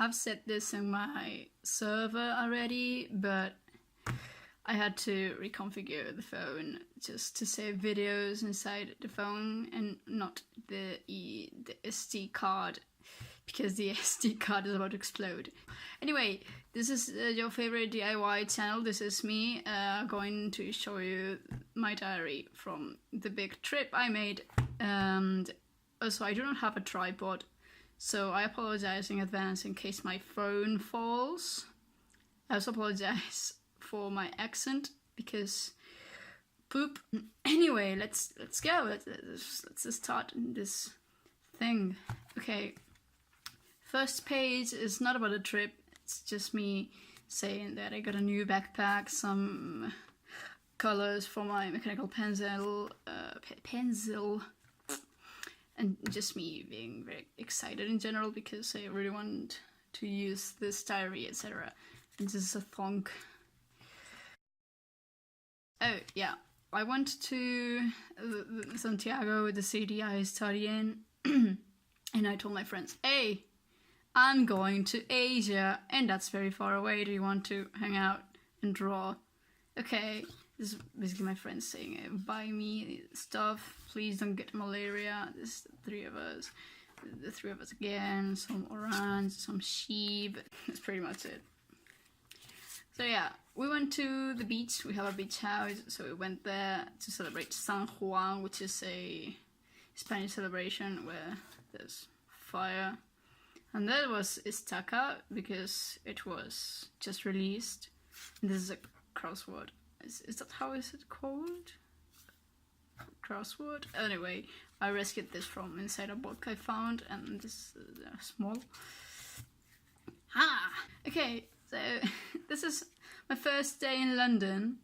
I've set this in my server already, but I had to reconfigure the phone just to save videos inside the phone and not the SD card, because the SD card is about to explode. Anyway, this is your favorite DIY channel. This is me going to show you my diary from the big trip I made. And also, I do not have a tripod, so I apologize in advance in case my phone falls. I also apologize for my accent, because poop. Anyway, let's go. Let's start this thing. Okay. First page is not about a trip. It's just me saying that I got a new backpack, some colors for my mechanical pencil, and just me being very excited in general because I really want to use this diary, etc. And this is a thong. Oh yeah, I went to Santiago, the city I study in, and I told my friends, hey, I'm going to Asia, and that's very far away. Do you want to hang out and draw? Okay, this is basically my friends saying, buy me stuff, please don't get malaria. This is the three of us again, some orange, some sheep. That's pretty much it. So yeah, we went to the beach. We have a beach house, so we went there to celebrate San Juan, which is a Spanish celebration where there's fire. And that was Estaca, because it was just released. And this is a crossword. Is that how is it called? Crossword? Anyway, I rescued this from inside a book I found, and this is small. Okay, so this is my first day in London.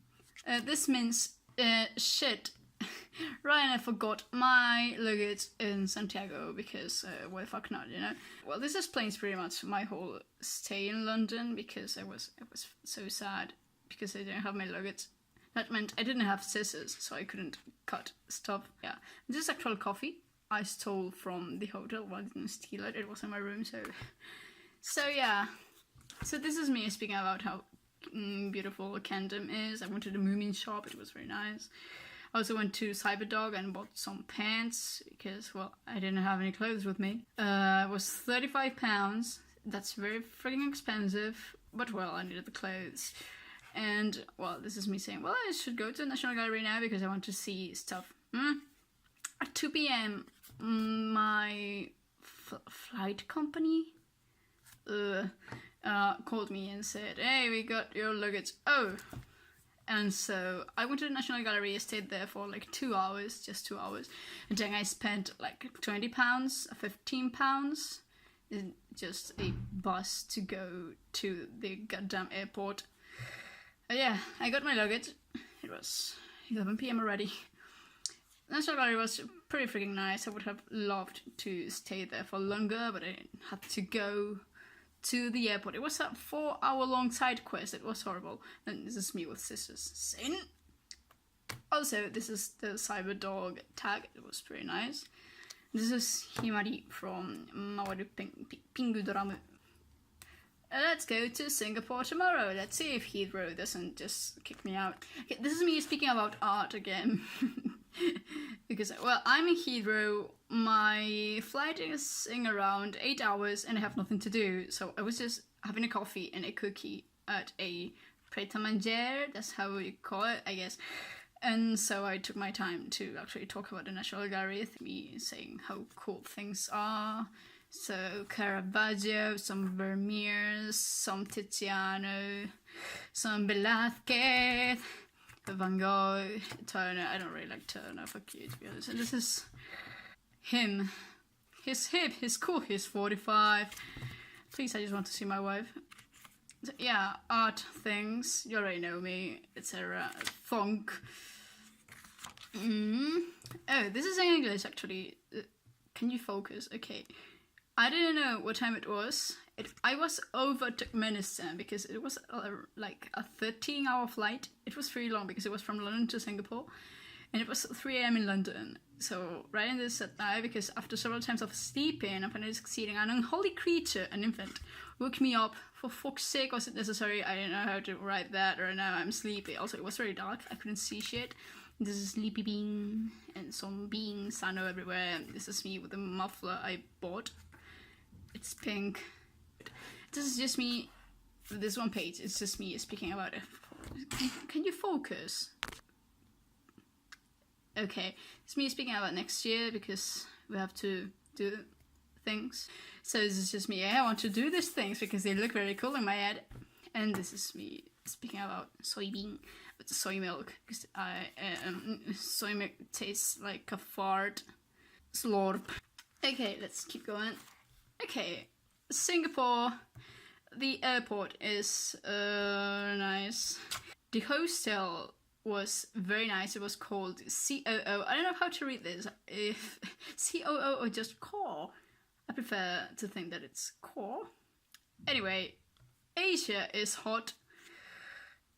This means shit. Ryan, I forgot my luggage in Santiago because why the fuck not, you know? Well, this explains pretty much my whole stay in London, because I was so sad because I didn't have my luggage. That meant I didn't have scissors, so I couldn't cut stuff. Yeah, this is actual coffee I stole from the hotel. Well, I didn't steal it. It was in my room, so yeah. So this is me speaking about how beautiful Camden is. I went to the Moomin shop. It was very nice. I also went to Cyberdog and bought some pants because, well, I didn't have any clothes with me. It was £35. That's very freaking expensive, but well, I needed the clothes. And, well, this is me saying, well, I should go to the National Gallery now because I want to see stuff. At 2 p.m, my flight company called me and said, hey, we got your luggage. Oh. And so I went to the National Gallery. I stayed there for like 2 hours, just 2 hours. And then I spent like £20, £15 in just a bus to go to the goddamn airport. Yeah, I got my luggage. It was 11 p.m. already. The National Gallery was pretty freaking nice. I would have loved to stay there for longer, but I had to go to the airport. It was a 4-hour-long side quest. It was horrible. And this is me with scissors. Sin. Also, this is the Cyberdog tag. It was pretty nice. This is Himari from Mawaru Pingudoramu. Let's go to Singapore tomorrow. Let's see if Heathrow doesn't just kick me out. Okay, this is me speaking about art again. Because, well, I'm in Heathrow. My flight is in around 8 hours and I have nothing to do. So I was just having a coffee and a cookie at a pret-a-manger. That's how you call it, I guess. And so I took my time to actually talk about the National Gallery. Me saying how cool things are. So Caravaggio, some Vermeer, some Tiziano, some Velázquez, Van Gogh, Turner. I don't really like Turner, fuck you, to be honest. And this is him. He's hip, he's cool, he's 45. Please, I just want to see my wife. So, yeah, art things, you already know me, etc. Funk. Oh, this is in English actually. Can you focus? Okay. I didn't know what time it was. I was over Turkmenistan because it was like a 13-hour flight. It was pretty long because it was from London to Singapore. And it was 3 a.m. in London. So writing this at night because after several times of sleeping, I'm finally succeeding. An unholy creature, an infant, woke me up. For fuck's sake, was it necessary? I didn't know how to write that, or now I'm sleepy. Also, it was very dark. I couldn't see shit. This is Sleepy Bean and some beans I know everywhere. This is me with the muffler I bought. It's pink. This is just me. This one page, it's just me speaking about it. Can you focus? Okay, it's me speaking about next year because we have to do things. So this is just me. I want to do these things because they look very cool in my head. And this is me speaking about soybean with soy milk because soy milk tastes like a fart. Slurp. Okay, let's keep going. Okay, Singapore. The airport is nice. The hostel was very nice. It was called COO. I don't know how to read this. If COO or just core. I prefer to think that it's core. Anyway, Asia is hot.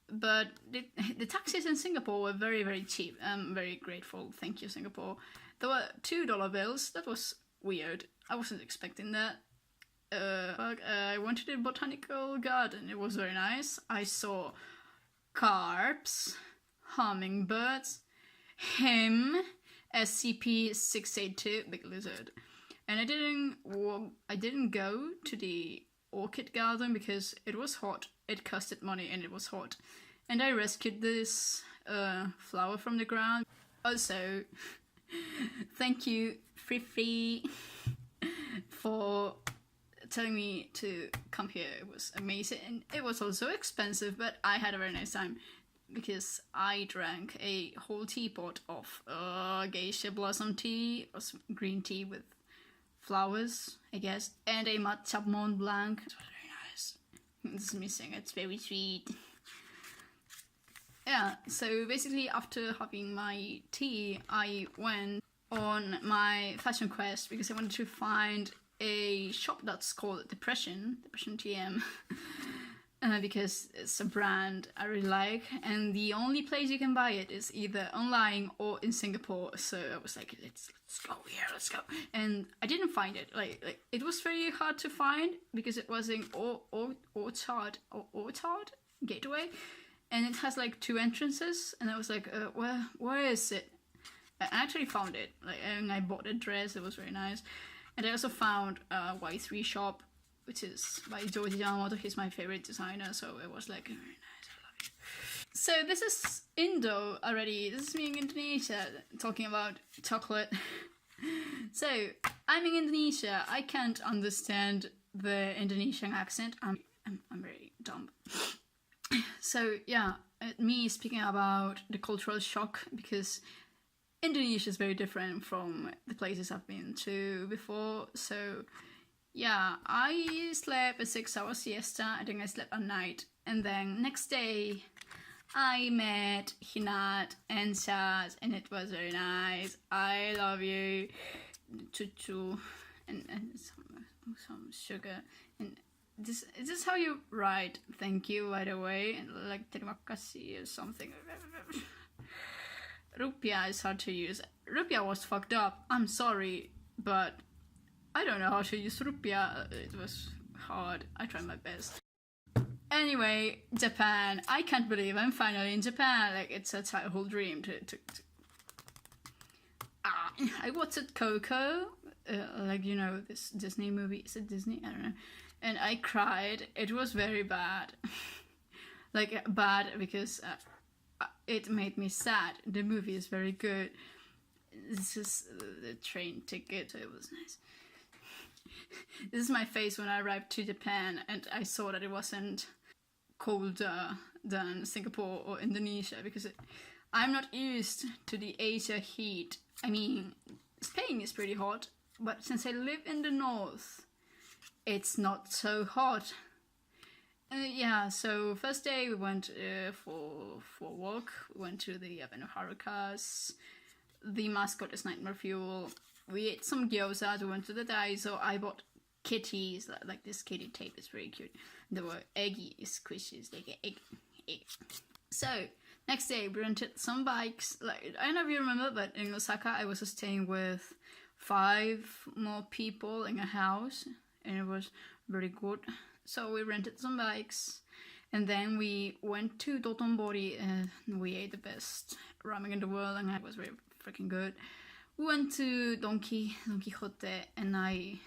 But the taxis in Singapore were very, very cheap. I'm very grateful. Thank you, Singapore. There were $2 bills. That was weird. I wasn't expecting that. I went to the botanical garden. It was very nice. I saw carps, hummingbirds, him, SCP-682, big lizard. And I didn't go to the orchid garden because it was hot. It costed money and it was hot. And I rescued this flower from the ground. Also, thank you, Free, for telling me to come here. It was amazing, and it was also expensive, but I had a very nice time because I drank a whole teapot of geisha blossom tea, or some green tea with flowers, I guess, and a matcha Mont Blanc. It was very nice. This is missing. It's very sweet. Yeah, so basically after having my tea, I went on my fashion quest because I wanted to find a shop that's called Depression TM, because it's a brand I really like, and the only place you can buy it is either online or in Singapore. So I was like, let's go here, let's go. And I didn't find it. Like it was very hard to find because it was in Orchard Gateway, and it has like 2 entrances, and I was like, where is it? I actually found it, and I bought a dress. It was very nice. And I also found a Y3 shop, which is by George Yamamoto. He's my favorite designer, so it was like very nice. I love it. So this is Indo already. This is me in Indonesia talking about chocolate. So I'm in Indonesia. I can't understand the Indonesian accent. I'm very dumb. So yeah, me speaking about the cultural shock because Indonesia is very different from the places I've been to before. So yeah, I slept a 6-hour siesta. I think I slept at night. And then next day, I met Hinat and Shaz, and it was very nice. I love you. Chuchu. And some sugar. And is this how you write thank you, by the way? And like terima kasih or something. Rupiah is hard to use. Rupiah was fucked up. I'm sorry, but I don't know how to use rupiah. It was hard. I tried my best. Anyway, Japan. I can't believe I'm finally in Japan. Like, it's a childhood dream to I watched Coco, like, you know, this Disney movie. Is it Disney? I don't know. And I cried. It was very bad. Like, bad because it made me sad. The movie is very good. This is the train ticket, so it was nice. This is my face when I arrived to Japan and I saw that it wasn't colder than Singapore or Indonesia because I'm not used to the Asia heat. I mean, Spain is pretty hot, but since I live in the north, it's not so hot. Yeah, so first day we went for a walk. We went to the Avenue Harukas. The mascot is Nightmare Fuel. We ate some gyoza. We went to the Daiso. I bought kitties, like this kitty tape is very cute. There were eggy squishes, like egg. So next day we rented some bikes. Like, I don't know if you remember, but in Osaka I was staying with 5 more people in a house, and it was very good. So we rented some bikes, and then we went to Dotonbori and we ate the best ramen in the world, and it was very freaking good. We went to Don Quixote, and I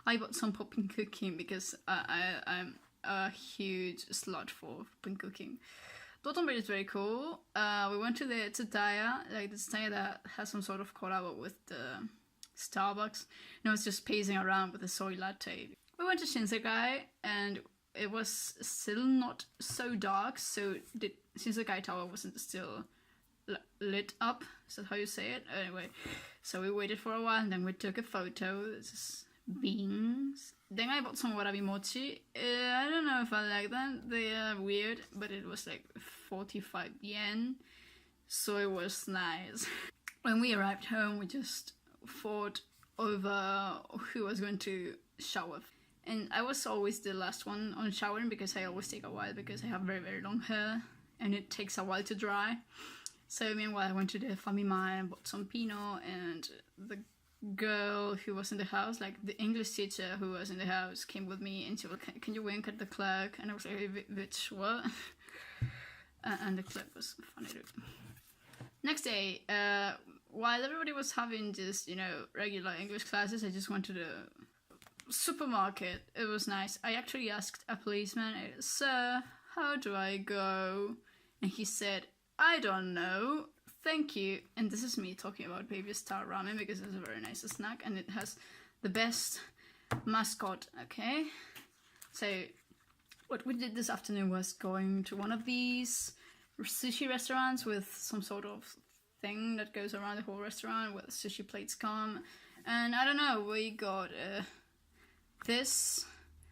bought some popping cooking because I'm a huge slut for popping cooking. Dotonbori is very cool. We went to the tsutaya, like the tsutaya that has some sort of collab with the Starbucks, and I was just pacing around with a soy latte. We went to Shinsekai, and it was still not so dark, so the Shinsekai Tower wasn't still lit up. Is that how you say it? Anyway, so we waited for a while, and then we took a photo. This is beans. Then I bought some warabi mochi. I don't know if I like them. They are weird, but it was like 45 yen, so it was nice. When we arrived home, we just fought over who was going to shower. And I was always the last one on showering because I always take a while because I have very, very long hair and it takes a while to dry. So meanwhile, I went to the Famima and bought some Pinot, and the girl who was in the house, like the English teacher who was in the house, came with me and she was like, "Can you wink at the clerk?" And I was like, "Bitch, what?" And the clerk was funny too. Next day, while everybody was having just, regular English classes, I just went to the supermarket. It was nice. I actually asked a policeman, "Sir, how do I go?" And he said, "I don't know, thank you." And this is me talking about Baby Star Ramen because it's a very nice snack and it has the best mascot, okay? So what we did this afternoon was going to one of these sushi restaurants with some sort of thing that goes around the whole restaurant where the sushi plates come. And I don't know, we got this,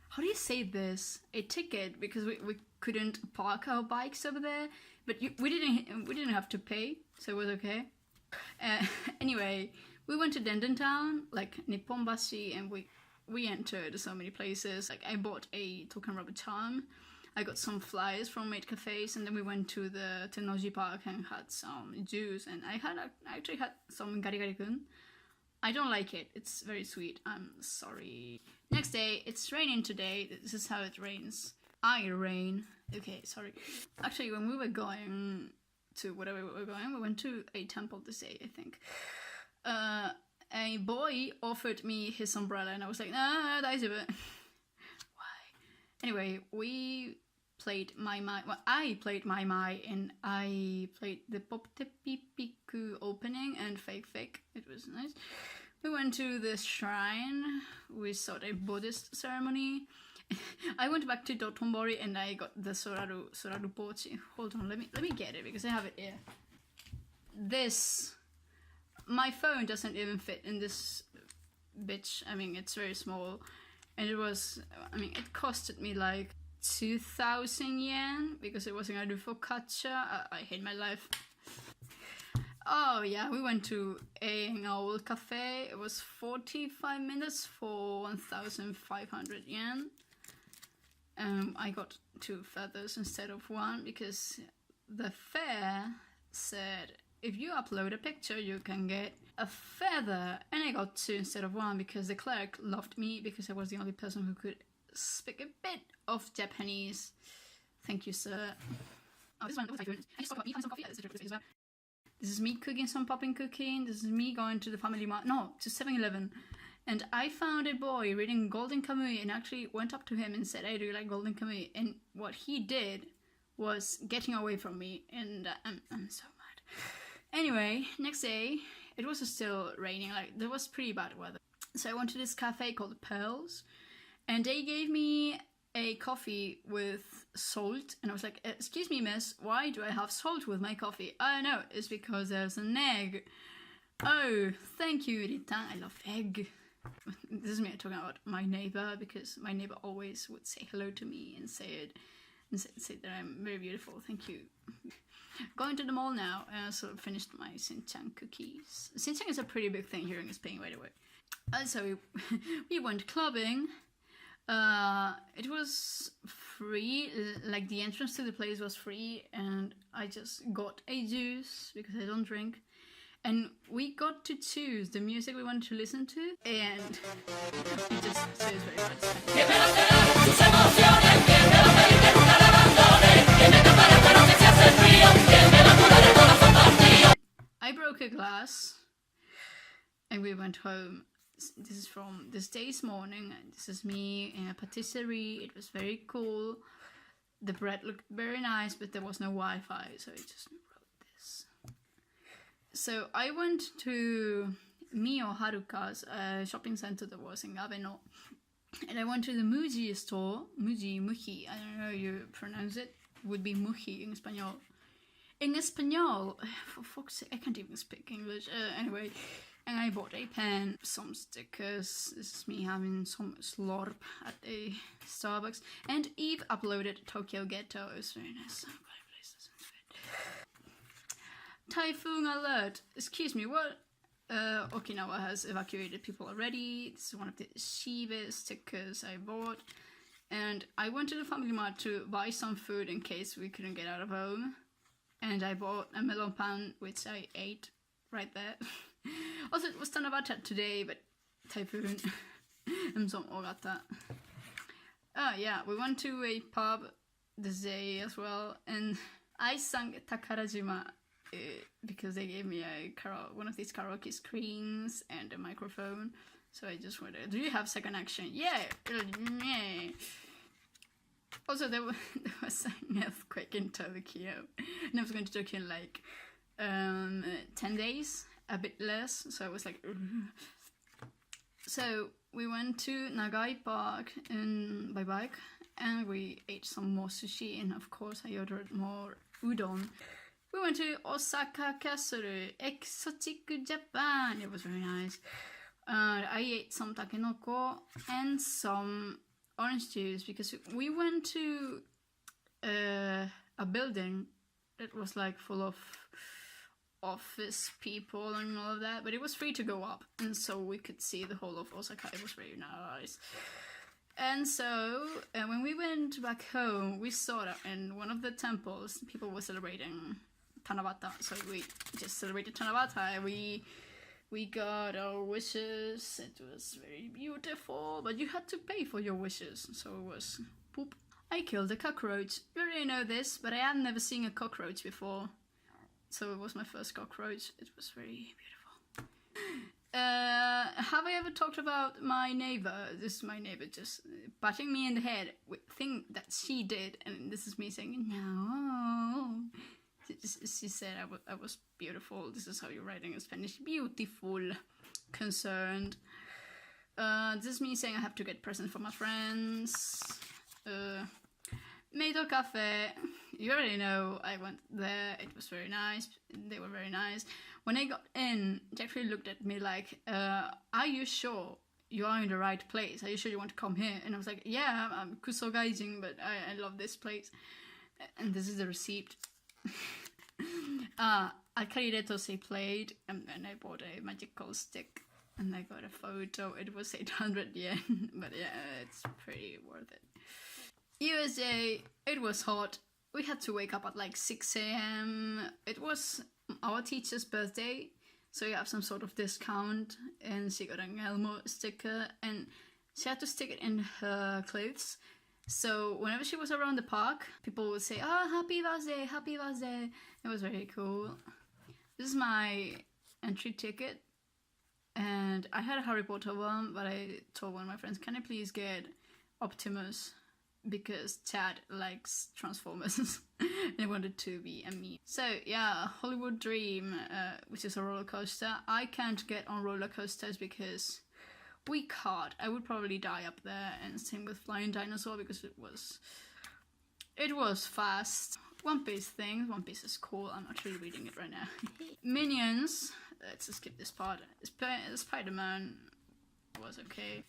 how do you say this? A ticket, because we couldn't park our bikes over there, but we didn't have to pay, so it was okay. Anyway, we went to Denden Town, like Nipponbashi, and we entered so many places. Like I bought a token rubber charm, I got some flyers from Maid Cafes, and then we went to the Tennoji Park and had some juice, and I actually had some gari-gari-kun. I don't like it, it's very sweet, I'm sorry. Next day, it's raining today, this is how it rains. I rain. Okay, sorry. Actually, when we were going to whatever we were going, we went to a temple this day, I think. A boy offered me his umbrella, and I was like, "Nah, that's a bit." Why? Anyway, we played Mai Mai. Well, I played Mai Mai, and I played the Poptepipiku opening and Fake Fake. It was nice. We went to the shrine. We saw a Buddhist ceremony. I went back to Dotonbori and I got the Soraru Pochi. Hold on, let me get it because I have it here. This, my phone doesn't even fit in this bitch. I mean, it's very small, and it costed me like 2,000 yen because it wasn't gonna do focaccia. I hate my life. Oh yeah, we went to a old cafe. It was 45 minutes for 1,500 yen. I got 2 feathers instead of 1 because the fair said if you upload a picture you can get a feather, and I got 2 instead of 1 because the clerk loved me because I was the only person who could speak a bit of Japanese. Thank you, sir. Oh, this one was good. I just got me some coffee. This is me cooking some popping cooking. This is me going to the family mart. No, to 7-Eleven. And I found a boy reading Golden Kamuy and actually went up to him and said, "Hey, do you like Golden Kamuy?" And what he did was getting away from me, and I'm so mad. Anyway, next day, it was still raining, like there was pretty bad weather. So I went to this cafe called Pearls, and they gave me a coffee with salt, and I was like, "Excuse me, miss, why do I have salt with my coffee?" "Oh no, it's because there's an egg." "Oh, thank you, Rita, I love egg." This is me talking about my neighbor because my neighbor always would say hello to me and say that I'm very beautiful. Thank you. Going to the mall now, and I also finished my Shin-chan cookies. Shin-chan is a pretty big thing here in Spain, by the way. Also, we went clubbing. It was free, like the entrance to the place was free, and I just got a juice because I don't drink. And we got to choose the music we wanted to listen to, and we just chose very much. I broke a glass, and we went home. This is from this day's morning. This is me in a patisserie. It was very cool. The bread looked very nice, but there was no Wi-Fi, so I just wrote this. So I went to Mio Haruka's shopping center that was in Aveno, and I went to the Muji store. Muji, I don't know how you pronounce it. Would be Muji in Espanol. In Espanol, for fuck's sake, I can't even speak English. Anyway, and I bought a pen, some stickers. This is me having some slurp at a Starbucks. And Eve uploaded Tokyo Ghetto. It was very nice. Typhoon alert. Excuse me, what? Okinawa has evacuated people already. This is one of the Shiba stickers I bought. And I went to the Family Mart to buy some food in case we couldn't get out of home. And I bought a melon pan, which I ate right there. Also, it was Tanabata today, but typhoon. I'm so ogata. Oh yeah, we went to a pub this day as well, and I sang Takarajima because they gave me one of these karaoke screens and a microphone. So I just went, do you have second action? Yeah! Also, there was an earthquake in Tokyo, and I was going to Tokyo in like 10 days, a bit less, so I was like, ugh. So we went to Nagai Park by bike, and we ate some more sushi, and of course I ordered more udon. We went to Osaka Castle, exotic Japan. It was very nice. I ate some takenoko and some orange juice because we went to a building that was like full of office people and all of that, but it was free to go up, and so we could see the whole of Osaka. It was very nice. And so when we went back home, we saw that in one of the temples people were celebrating Tanabata, so we just celebrated Tanabata. We got our wishes. It was very beautiful, but you had to pay for your wishes, so it was poop. I killed a cockroach. You already know this, but I had never seen a cockroach before, so it was my first cockroach. It was very beautiful. Have I ever talked about my neighbor? This is my neighbor just patting me in the head with thing that she did, and this is me saying no. She said I was beautiful. This is how you're writing in Spanish. Beautiful. Concerned. This is me saying I have to get presents for my friends. Made a cafe. You already know I went there. It was very nice. They were very nice. When I got in, they actually looked at me like, are you sure you are in the right place? Are you sure you want to come here? And I was like, yeah, I'm kuso gaijin, but I love this place. And this is the receipt. Akariretose played, and then I bought a magical stick, and I got a photo. It was 800 yen, but yeah, it's pretty worth it. USA, it was hot. We had to wake up at like 6 a.m. It was our teacher's birthday, so you have some sort of discount, and she got an Elmo sticker, and she had to stick it in her clothes. So whenever she was around the park, people would say, "Oh, happy birthday, happy birthday." It was very cool. This is my entry ticket, and I had a Harry Potter one, but I told one of my friends, "Can I please get Optimus?" Because Chad likes Transformers, and I wanted to be a me. So yeah, Hollywood Dream, which is a roller coaster. I can't get on roller coasters because we can't. I would probably die up there, and same with Flying Dinosaur because it was fast. One Piece thing. One Piece is cool. I'm actually reading it right now. Minions. Let's just skip this part. Spider-Man was okay.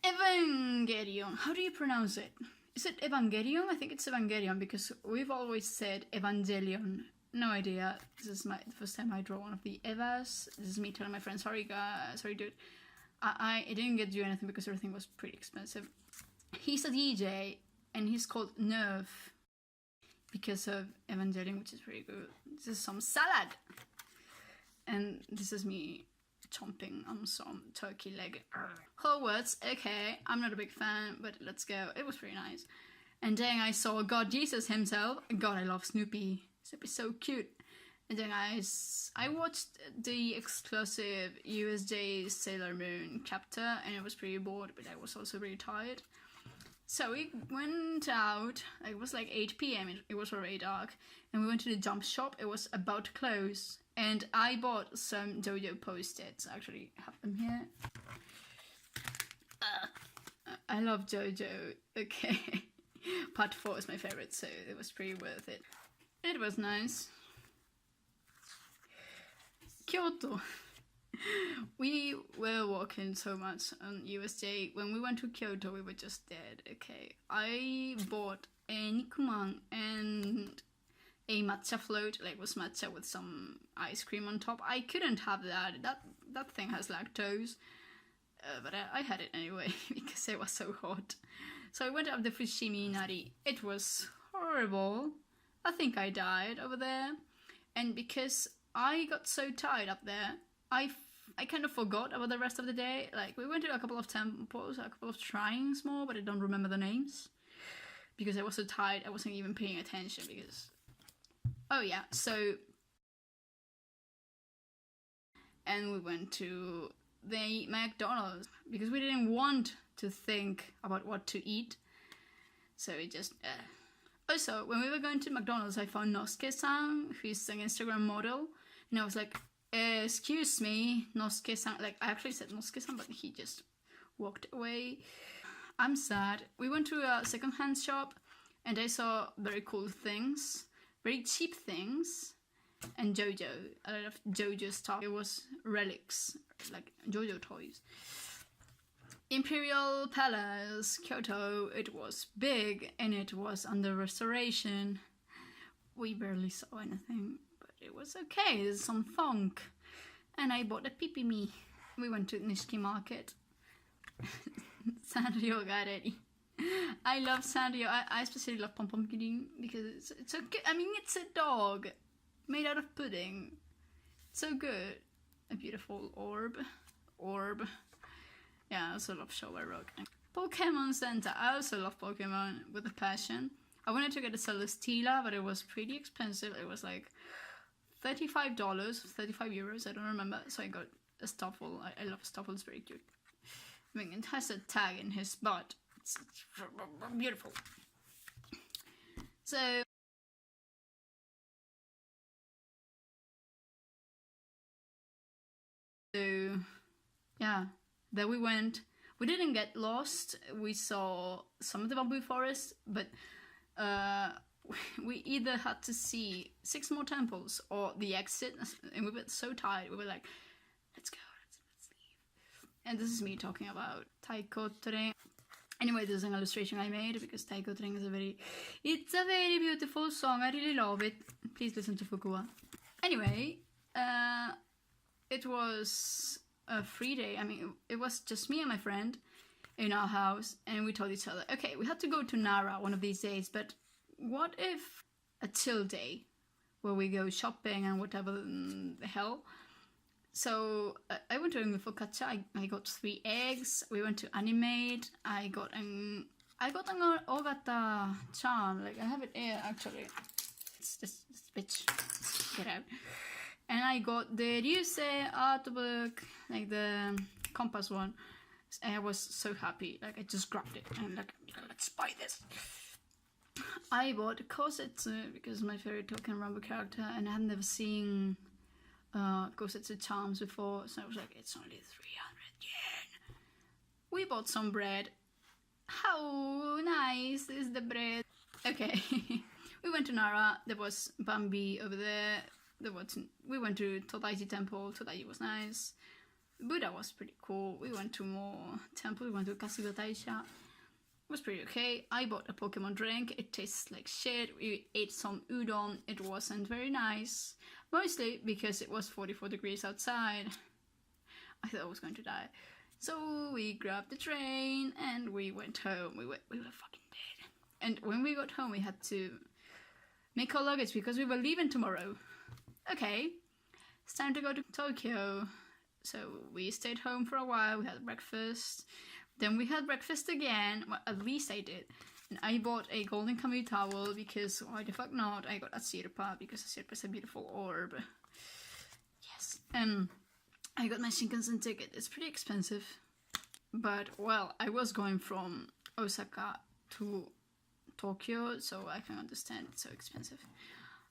Evangelion. How do you pronounce it? Is it Evangelion? I think it's Evangelion because we've always said Evangelion. No idea. This is the first time I draw one of the Evas. This is me telling my friend, sorry dude. I didn't get you anything because everything was pretty expensive. He's a DJ, and he's called Nerf because of Evangelion, which is pretty good. This is some salad. And this is me chomping on some turkey leg. Hogwarts, okay, I'm not a big fan, but let's go. It was pretty nice. And then I saw God Jesus himself. God, I love Snoopy. Snoopy's so cute. And then I watched the exclusive USJ Sailor Moon chapter, and I was pretty bored, but I was also really tired. So we went out. It was like 8 p.m. It was already dark, and we went to the jump shop. It was about to close, and I bought some JoJo post-its. I actually have them here. I love JoJo. Okay, part 4 is my favorite, so it was pretty worth it. It was nice. Kyoto. We were walking so much on USJ. When we went to Kyoto, we were just dead. Okay, I bought a nikuman and a matcha float, like was matcha with some ice cream on top. I couldn't have that. That thing has lactose, but I had it anyway because it was so hot. So I went up the Fushimi Inari. It was horrible. I think I died over there, and because I got so tired up there, I kind of forgot about the rest of the day. Like, we went to a couple of temples, a couple of shrines more, but I don't remember the names. Because I was so tired, I wasn't even paying attention because... Oh yeah, so... And we went to the McDonald's because we didn't want to think about what to eat. So we just... Also, when we were going to McDonald's, I found Nosuke-san, who's an Instagram model. And I was like, excuse me, Nosuke-san. Like, I actually said Nosuke-san, but he just walked away. I'm sad. We went to a second-hand shop, and I saw very cool things, very cheap things, and JoJo. A lot of JoJo stuff. It was relics, like JoJo toys. Imperial Palace, Kyoto. It was big, and it was under restoration. We barely saw anything. It was okay, there's some funk. And I bought a pipimi. We went to Nishiki Market. Sanrio Gareri. I love Sanrio. I especially love Pom Pom Pudding because it's so good. I mean, it's a dog made out of pudding. It's so good. A beautiful orb. Yeah, I also love Showa Rock. Pokemon Center. I also love Pokemon with a passion. I wanted to get a Celesteela, but it was pretty expensive. It was like $35, 35 euros, I don't remember. So I got a Stoffel. I love Stoffel, it's very cute. I mean, it has a tag in his butt. It's beautiful. So yeah, there we went. We didn't get lost. We saw some of the bamboo forest, but we either had to see 6 more temples or the exit, and we were so tired. We were like, let's go, let's leave. And this is me talking about Taikotre. Anyway, this is an illustration I made because Taikotre is it's a very beautiful song. I really love it. Please listen to Fukua. Anyway, it was a free day. I mean, it was just me and my friend in our house, and we told each other, okay, we had to go to Nara one of these days, but what if a chill day where we go shopping and whatever the hell? So I went to Focaccia. I got 3 eggs. We went to Animate. I got an Ogata-chan. Like, I have it here actually. It's this bitch. Get out. And I got the Ryusei art book, like the compass one. And I was so happy. Like, I just grabbed it and like, let's buy this. I bought Kosetsu because my favorite Token Rambo character, and I had never seen Kosetsu charms before, so I was like, it's only 300 yen. We bought some bread. How nice is the bread? Okay, we went to Nara. There was Bambi over there. We went to Todaiji Temple. Todaiji was nice. Buddha was pretty cool. We went to more temples. We went to Kasuga Taisha. It was pretty okay. I bought a Pokemon drink. It tastes like shit. We ate some udon. It wasn't very nice. Mostly because it was 44 degrees outside. I thought I was going to die. So we grabbed the train and we went home. We were fucking dead. And when we got home, we had to make our luggage because we were leaving tomorrow. Okay. it's time to go to Tokyo. So we stayed home for a while, we had breakfast. Then we had breakfast again, well, at least I did. And I bought a golden Camus towel because why the fuck not? I got a sirpa because a sirpa is a beautiful orb. Yes. And I got my Shinkansen ticket. It's pretty expensive. But, well, I was going from Osaka to Tokyo, so I can understand it's so expensive.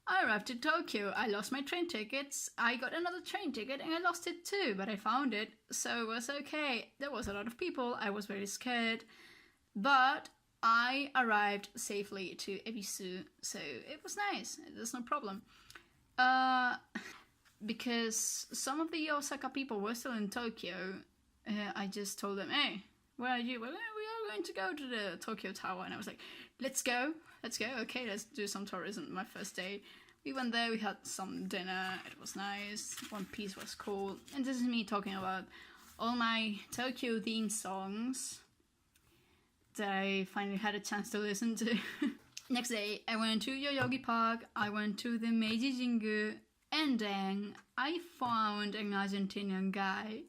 I arrived at Tokyo, I lost my train tickets, I got another train ticket and I lost it too, but I found it, so it was okay. There was a lot of people, I was very scared, but I arrived safely to Ebisu, so it was nice, there's no problem. Because some of the Osaka people were still in Tokyo, I just told them, hey, where are you? Well, we are going to go to the Tokyo Tower, and I was like, let's go, okay, let's do some tourism. My first day, we went there, we had some dinner, it was nice, One Piece was cool, and this is me talking about all my Tokyo themed songs that I finally had a chance to listen to. Next day, I went to Yoyogi Park, I went to the Meiji Jingu, and then I found an Argentinian guy,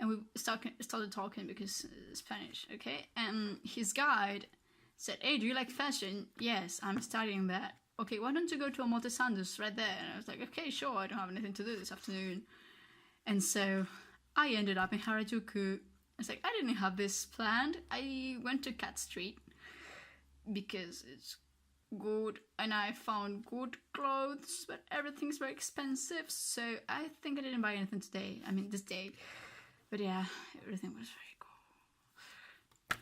and we started talking because Spanish, okay? And his guide said, hey, do you like fashion? Yes, I'm studying that. Okay, why don't you go to Omotesandus right there? And I was like, okay, sure, I don't have anything to do this afternoon. And so I ended up in Harajuku. I was like, I didn't have this planned. I went to Cat Street because it's good and I found good clothes, but everything's very expensive. So I think I didn't buy anything today. I mean, this day. But yeah, everything was very cool.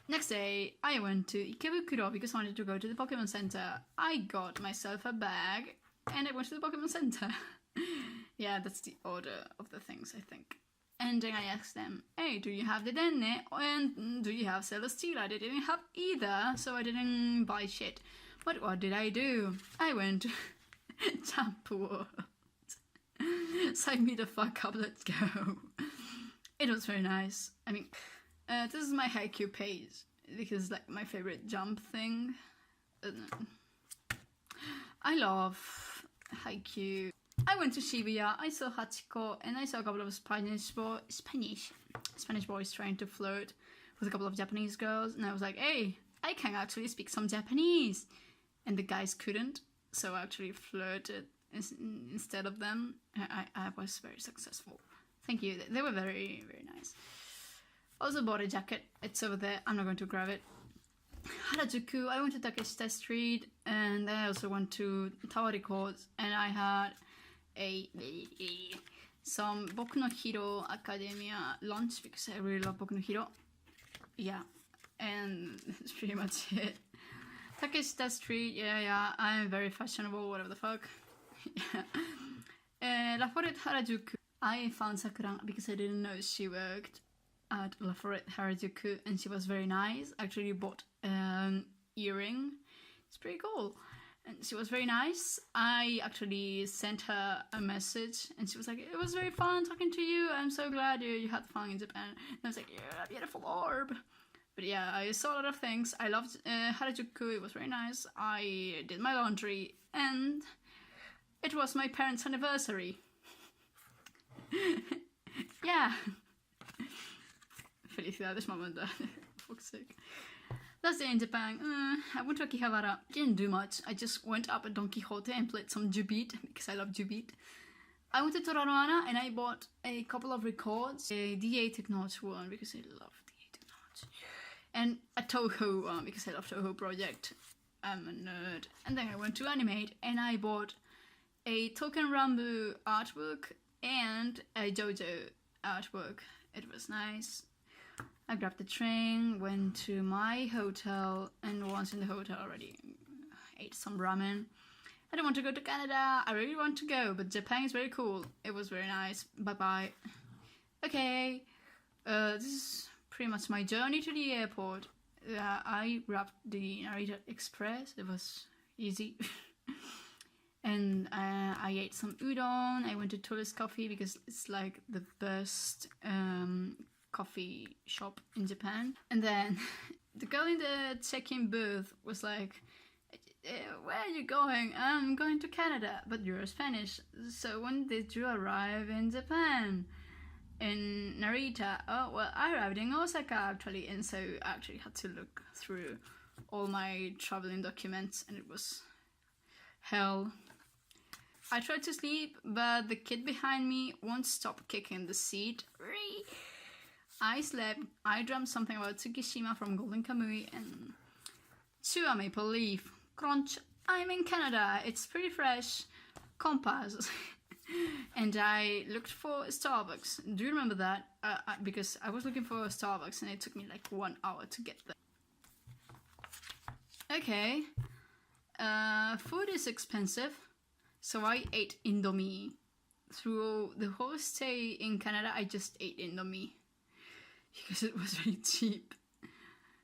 Next day, I went to Ikebukuro because I wanted to go to the Pokemon Center. I got myself a bag and I went to the Pokemon Center. Yeah, that's the order of the things, I think. And then I asked them, hey, do you have the Denne? And do you have Celesteela? They didn't have either, so I didn't buy shit. But what did I do? I went to Jump World. Sign me the fuck up, let's go. It was very nice. I mean, this is my Haikyuu page because like my favorite jump thing. I love Haikyuu. I went to Shibuya, I saw Hachiko, and I saw a couple of Spanish boys trying to flirt with a couple of Japanese girls, and I was like, hey, I can actually speak some Japanese. And the guys couldn't, so I actually flirted instead of them. I was very successful. Thank you. They were very, very nice. Also bought a jacket. It's over there. I'm not going to grab it. Harajuku. I went to Takeshita Street, and I also went to Tower Records, and I had some Boku no Hero Academia lunch because I really love Boku no Hero. Yeah, and that's pretty much it. Takeshita Street. Yeah. I'm very fashionable. Whatever the fuck. Yeah. La Forêt Harajuku. I found Sakura because I didn't know she worked at La Forêt Harajuku and she was very nice. Actually bought an earring. It's pretty cool. And she was very nice. I actually sent her a message and she was like, it was very fun talking to you. I'm so glad you had fun in Japan. And I was like, yeah, beautiful orb. But yeah, I saw a lot of things. I loved Harajuku. It was very nice. I did my laundry and it was my parents' anniversary. Yeah. Felicidades, mamanda. For fuck's sake. Last day in Japan. I went to Akihabara. Didn't do much. I just went up at Don Quixote and played some Jubeat because I love Jubeat. I went to Toranoana and I bought a couple of records. A DA Technology one because I love DA Technology. And a Toho one because I love Toho Project. I'm a nerd. And then I went to Animate and I bought a Token Rambu artwork and a JoJo artwork. It was nice. I grabbed the train, went to my hotel, and once in the hotel already ate some ramen. I don't want to go to Canada. I really want to go, but Japan is very cool. It was very nice. Bye-bye. Okay. This is pretty much my journey to the airport. I grabbed the Narita Express. It was easy. And I ate some udon. I went to Tourist Coffee because it's like the best coffee shop in Japan. And then the girl in the check-in booth was like, where are you going? I'm going to Canada, but you're Spanish. So when did you arrive in Japan? In Narita. Oh, well, I arrived in Osaka actually, and so I actually had to look through all my traveling documents, and it was hell. I tried to sleep, but the kid behind me won't stop kicking the seat. I slept. I dreamt something about Tsukishima from Golden Kamuy and Chua Maple Leaf. Crunch. I'm in Canada. It's pretty fresh. Compass. And I looked for Starbucks. Do you remember that? Because I was looking for a Starbucks and it took me like 1 hour to get there. Okay. Food is expensive, so I ate Indomie. Through the whole stay in Canada, I just ate Indomie because it was very cheap.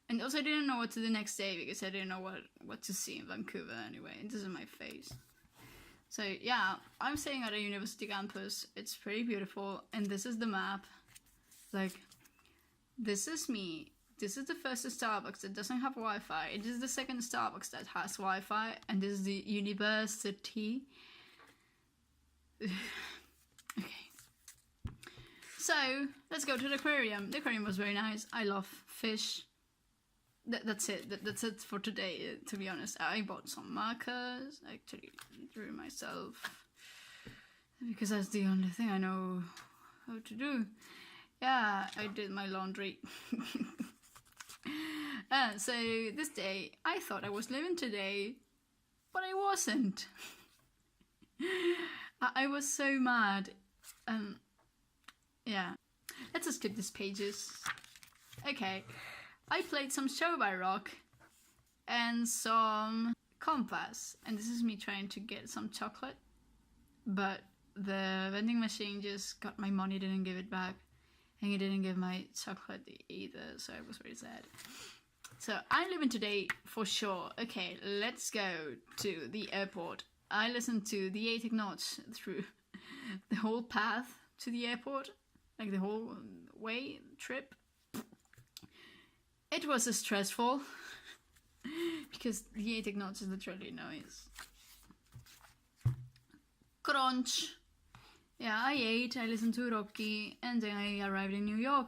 And also I didn't know what to do the next day because I didn't know what to see in Vancouver anyway. This is my face. So yeah, I'm staying at a university campus. It's pretty beautiful, and this is the map. Like, this is me. This is the first Starbucks that doesn't have Wi-Fi. It is the second Starbucks that has Wi-Fi, and this is the university. Okay. So let's go to the aquarium. The aquarium was very nice. I love fish. That's it. That's it for today, to be honest. I bought some markers. I actually drew myself because that's the only thing I know how to do. Yeah, I did my laundry. So this day, I thought I was living today, but I wasn't. I was so mad. Yeah. Let's just skip these pages. Okay. I played some Show by Rock and some Compass, and this is me trying to get some chocolate, but the vending machine just got my money, didn't give it back, and he didn't give my chocolate either, so I was very sad. So I'm leaving today for sure. Okay, let's go to the airport. I listened to the utaite notes through the whole path to the airport, like the whole way trip. It was stressful because the utaite notes is literally noise. Crunch. Yeah, I ate, I listened to Rocky, and then I arrived in New York.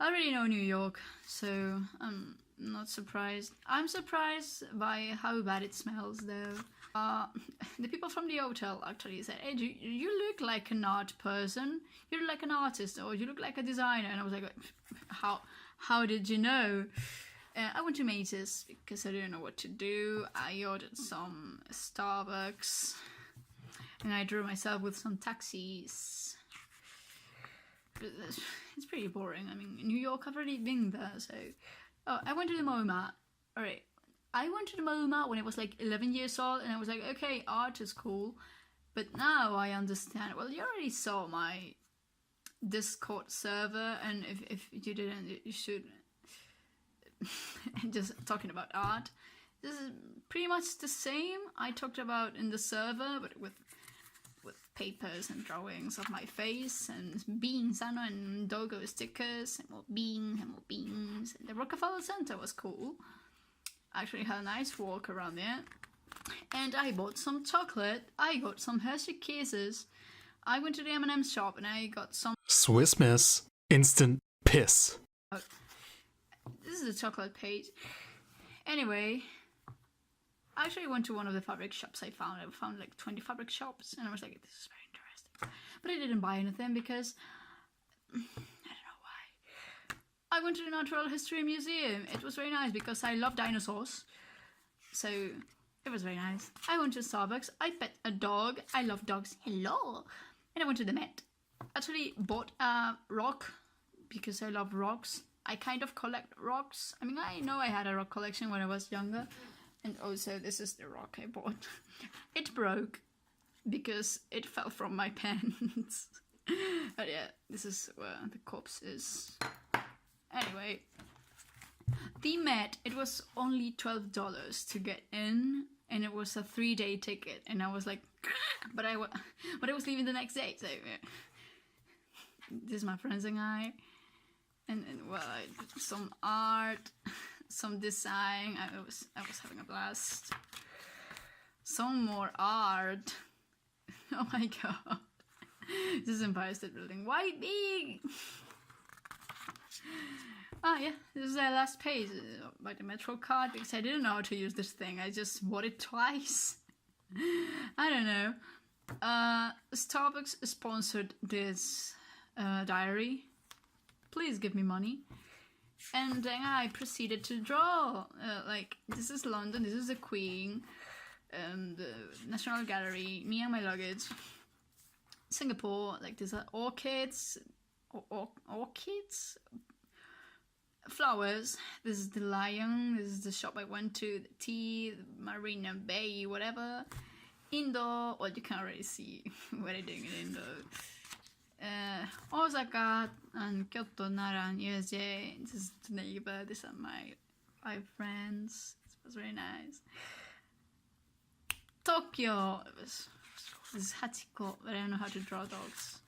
I already know New York, so I'm not surprised. I'm surprised by how bad it smells though. The people from the hotel actually said, hey, you look like an art person. You look like an artist, or you look like a designer. And I was like, how did you know? I went to Macy's because I didn't know what to do. I ordered some Starbucks. And I drew myself with some taxis. It's pretty boring. I mean, New York, I've already been there, so... Oh, I went to the MoMA. Alright. I went to the MoMA when I was like 11 years old, and I was like, okay, art is cool. But now I understand. Well, you already saw my Discord server, and if you didn't, you should. Just talking about art. This is pretty much the same I talked about in the server, but with papers and drawings of my face and beans and Dogo stickers and more beans. And the Rockefeller Center was cool. I actually had a nice walk around there. And I bought some chocolate. I got some Hershey Kisses. I went to the M&M shop and I got some Swiss Miss Instant Piss. This is the chocolate page. Anyway, I actually went to one of the fabric shops I found. I found like 20 fabric shops, and I was like, this is very interesting. But I didn't buy anything because I don't know why. I went to the Natural History Museum. It was very nice because I love dinosaurs. So it was very nice. I went to Starbucks. I pet a dog. I love dogs. Hello. And I went to the Met. Actually bought a rock because I love rocks. I kind of collect rocks. I mean, I know I had a rock collection when I was younger. And also, this is the rock I bought. It broke because it fell from my pants. But yeah, this is where the corpse is. Anyway, the Met, it was only $12 to get in. And it was a 3-day ticket. And I was like, but I was leaving the next day. So yeah. This is my friends and I. And well, I did some art. Some design. I was having a blast. Some more art. Oh my god. This is Empire State Building. White big! Ah, yeah, this is the last page by the Metro card because I didn't know how to use this thing. I just bought it twice. I don't know. Starbucks sponsored this diary. Please give me money. And then I proceeded to draw. Like, this is London, this is the Queen, the National Gallery, me and my luggage. Singapore, like these are orchids. Orchids? Flowers. This is the lion. This is the shop I went to. The tea, the Marina Bay, whatever. Indo. Well, you can't really see what I'm doing in Indo. Osaka and Kyoto, Nara, and USJ. This is the neighbor. These are my 5 friends. This was very nice. Tokyo. This is Hachiko, but I don't know how to draw dogs.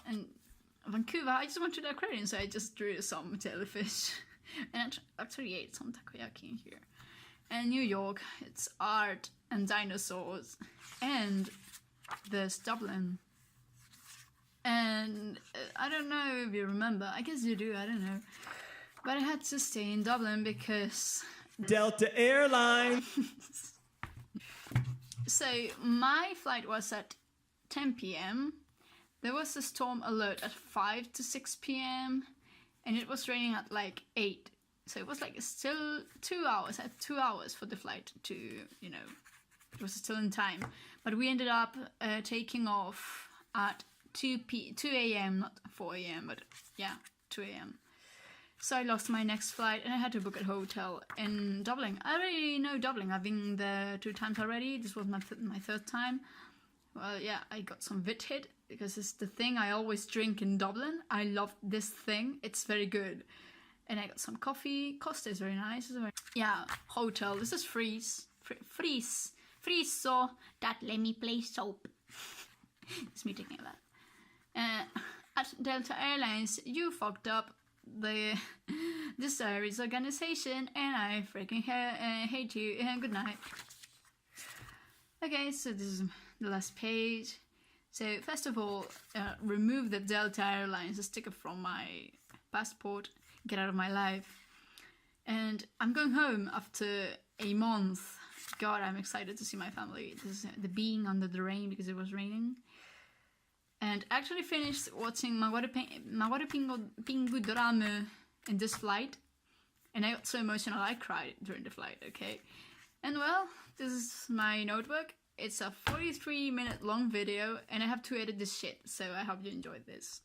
And Vancouver, I just went to the aquarium, so I just drew some jellyfish. And I actually ate some takoyaki in here. And New York, it's art and dinosaurs. And there's Dublin. And I don't know if you remember, I guess you do, I don't know. But I had to stay in Dublin because... Delta Airlines! So my flight was at 10 p.m. There was a storm alert at 5 to 6 p.m. and it was raining at like 8. So it was like still 2 hours. I had 2 hours for the flight to, you know, it was still in time. But we ended up taking off at 2 a.m., not 4 a.m., but yeah, 2 a.m. So I lost my next flight and I had to book a hotel in Dublin. I already know Dublin. I've been there 2 times already. This was my third time. Well, yeah, I got some Vitid because it's the thing I always drink in Dublin. I love this thing. It's very good. And I got some coffee. Costa is very nice. Yeah, hotel. This is Freeze. Freeze, so that let me play soap. It's me taking that. At Delta Airlines, you fucked up this diary's organization and I freaking hate you. Good night. Okay, so this is the last page. So first of all, remove the Delta Airlines sticker from my passport. Get out of my life. And I'm going home after a month. God, I'm excited to see my family. This is the being under the rain because it was raining. And I actually finished watching Mawaru Pingu Dorame in this flight. And I got so emotional I cried during the flight, okay? And well, this is my notebook. It's a 43-minute long video and I have to edit this shit, so I hope you enjoyed this.